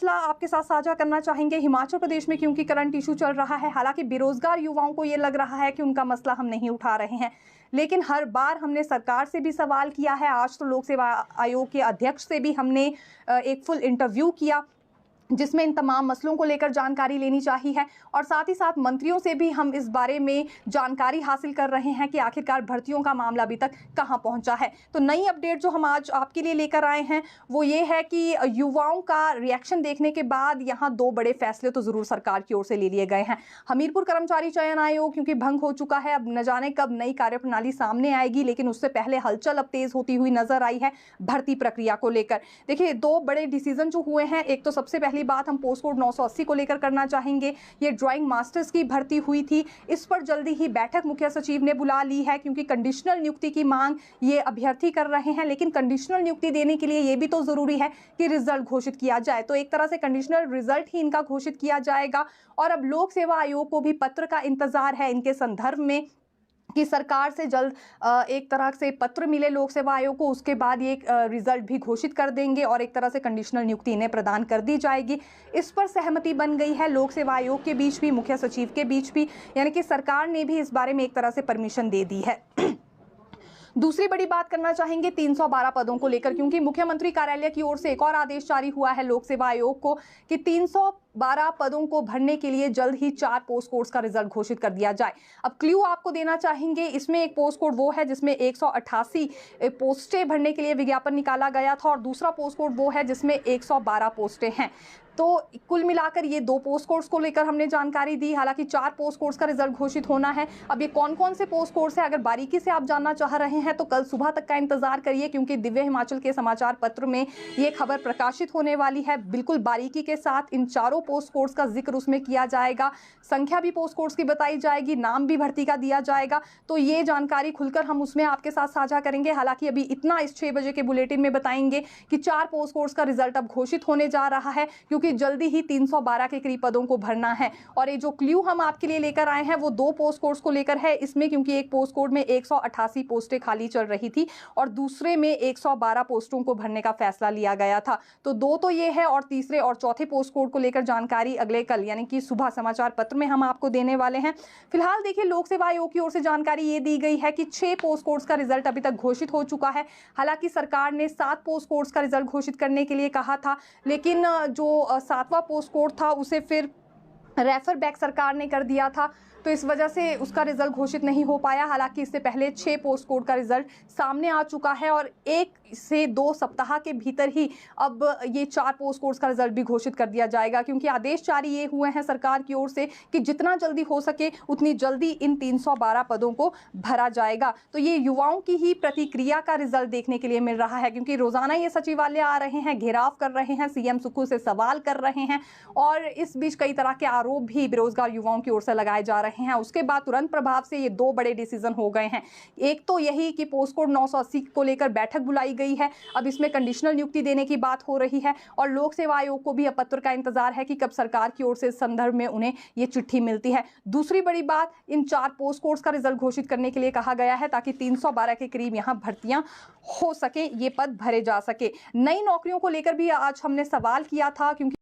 मसला आपके साथ साझा करना चाहेंगे हिमाचल प्रदेश में, क्योंकि करंट इशू चल रहा है। हालांकि बेरोजगार युवाओं को ये लग रहा है कि उनका मसला हम नहीं उठा रहे हैं, लेकिन हर बार हमने सरकार से भी सवाल किया है। आज तो लोक सेवा आयोग के अध्यक्ष से भी हमने एक फुल इंटरव्यू किया जिसमें इन तमाम मसलों को लेकर जानकारी लेनी चाहिए और साथ ही साथ मंत्रियों से भी हम इस बारे में जानकारी हासिल कर रहे हैं कि आखिरकार भर्तियों का मामला अभी तक कहां पहुंचा है। तो नई अपडेट जो हम आज आपके लिए लेकर आए हैं वो ये है कि युवाओं का रिएक्शन देखने के बाद यहां दो बड़े फैसले तो जरूर सरकार की ओर से ले लिए गए हैं। हमीरपुर कर्मचारी चयन आयोग क्योंकि भंग हो चुका है, अब न जाने कब नई कार्यप्रणाली सामने आएगी, लेकिन उससे पहले हलचल अब तेज होती हुई नजर आई है भर्ती प्रक्रिया को लेकर। देखिए, दो बड़े डिसीजन जो हुए हैं, एक तो सबसे पहली बात हम पोस्ट कोड 980 को लेकर करना चाहेंगे। ये ड्राइंग मास्टर्स की भर्ती हुई थी, इस पर जल्दी ही बैठक मुख्य सचिव ने बुला ली है क्योंकि कंडीशनल नियुक्ति की मांग ये अभ्यर्थी कर रहे हैं। लेकिन कंडीशनल नियुक्ति देने के लिए ये भी तो जरूरी है कि रिजल्ट घोषित किया जाए, तो एक तरह से कंडीशनल रिजल्ट ही इनका घोषित किया जाएगा। और अब लोक सेवा आयोग को भी पत्र का इंतजार है इनके संदर्भ में कि सरकार से जल्द एक तरह से पत्र मिले लोक सेवा आयोग को, उसके बाद ये रिजल्ट भी घोषित कर देंगे और एक तरह से कंडीशनल नियुक्ति इन्हें प्रदान कर दी जाएगी। इस पर सहमति बन गई है लोक सेवा आयोग के बीच भी, मुख्य सचिव के बीच भी, यानी कि सरकार ने भी इस बारे में एक तरह से परमिशन दे दी है। दूसरी बड़ी बात करना चाहेंगे 312 पदों को लेकर, क्योंकि मुख्यमंत्री कार्यालय की ओर से एक और आदेश जारी हुआ है लोक सेवा आयोग को कि 312 पदों को भरने के लिए जल्द ही 4 पोस्ट कोड्स का रिजल्ट घोषित कर दिया जाए। अब क्ल्यू आपको देना चाहेंगे, इसमें एक पोस्ट कोड वो है जिसमें 188 पोस्टें भरने के लिए विज्ञापन निकाला गया था और दूसरा पोस्ट कोड वो है जिसमें 112 पोस्टें हैं। तो कुल मिलाकर ये 2 पोस्ट कोड्स को लेकर हमने जानकारी दी। हालांकि 4 पोस्ट कोड्स का रिजल्ट घोषित होना है। अब ये कौन कौन से पोस्ट कोड्स हैं, अगर बारीकी से आप जानना चाह रहे हैं तो कल सुबह तक का इंतजार करिए, क्योंकि दिव्य हिमाचल के समाचार पत्र में ये खबर प्रकाशित होने वाली है। बिल्कुल बारीकी के साथ इन चारों पोस्ट कोड्स का जिक्र उसमें किया जाएगा, संख्या भी पोस्ट कोड्स की बताई जाएगी, नाम भी भर्ती का दिया जाएगा। तो ये जानकारी खुलकर हम उसमें आपके साथ साझा करेंगे। हालांकि अभी इतना इस 6 बजे के बुलेटिन में बताएंगे कि 4 पोस्ट कोड्स का रिजल्ट अब घोषित होने जा रहा है, क्योंकि जल्दी ही 312 के करीब पदों को भरना है। और ये जो क्ल्यू हम आपके लिए लेकर आए हैं वो 2 पोस्ट कोड्स को लेकर है इसमें, क्योंकि एक पोस्ट कोड में 188 पोस्टें खाली चल रही थी और दूसरे में 112 पोस्टों को भरने का फैसला लिया गया था। तो 2 तो ये है और तीसरे और चौथे पोस्ट कोड को लेकर जानकारी अगले कल यानी कि सुबह समाचार पत्र में हम आपको देने वाले हैं। फिलहाल देखिए, लोक सेवा आयोग की ओर से जानकारी ये दी गई है कि 6 पोस्ट कोड्स का रिजल्ट अभी तक घोषित हो चुका है। हालांकि सरकार ने 7 पोस्ट कोड्स का रिजल्ट घोषित करने के लिए कहा था, लेकिन जो 7वां पोस्ट कोड था उसे फिर रेफर बैक सरकार ने कर दिया था, तो इस वजह से उसका रिजल्ट घोषित नहीं हो पाया। हालांकि इससे पहले 6 पोस्ट कोड का रिजल्ट सामने आ चुका है और 1 से 2 सप्ताह के भीतर ही अब ये 4 पोस्ट कोड्स का रिजल्ट भी घोषित कर दिया जाएगा, क्योंकि आदेश जारी ये हुए हैं सरकार की ओर से कि जितना जल्दी हो सके उतनी जल्दी इन 312 पदों को भरा जाएगा। तो ये युवाओं की ही प्रतिक्रिया का रिजल्ट देखने के लिए मिल रहा है, क्योंकि रोजाना ये सचिवालय आ रहे हैं, घेराव कर रहे हैं, सीएम सुक्खू से सवाल कर रहे हैं और इस बीच कई तरह के आरोप भी बेरोजगार युवाओं की ओर से लगाए जा रहे हैं। उसके बाद तुरंत प्रभाव से ये 2 बड़े डिसीजन हो गए हैं। एक तो यही कि पोस्ट कोड 980 को लेकर बैठक बुलाई गई है, अब इसमें कंडीशनल नियुक्ति देने की बात हो रही है और लोक सेवा आयोग को भी अब पत्र का इंतजार है कि कब सरकार की ओर से इस संदर्भ में उन्हें ये चिट्ठी मिलती है। दूसरी बड़ी बात, इन 4 पोस्ट कोड्स का रिजल्ट घोषित करने के लिए कहा गया है ताकि 312 के करीब यहां भर्तियां हो सके, ये पद भरे जा सके। नई नौकरियों को लेकर भी आज हमने सवाल किया था, क्योंकि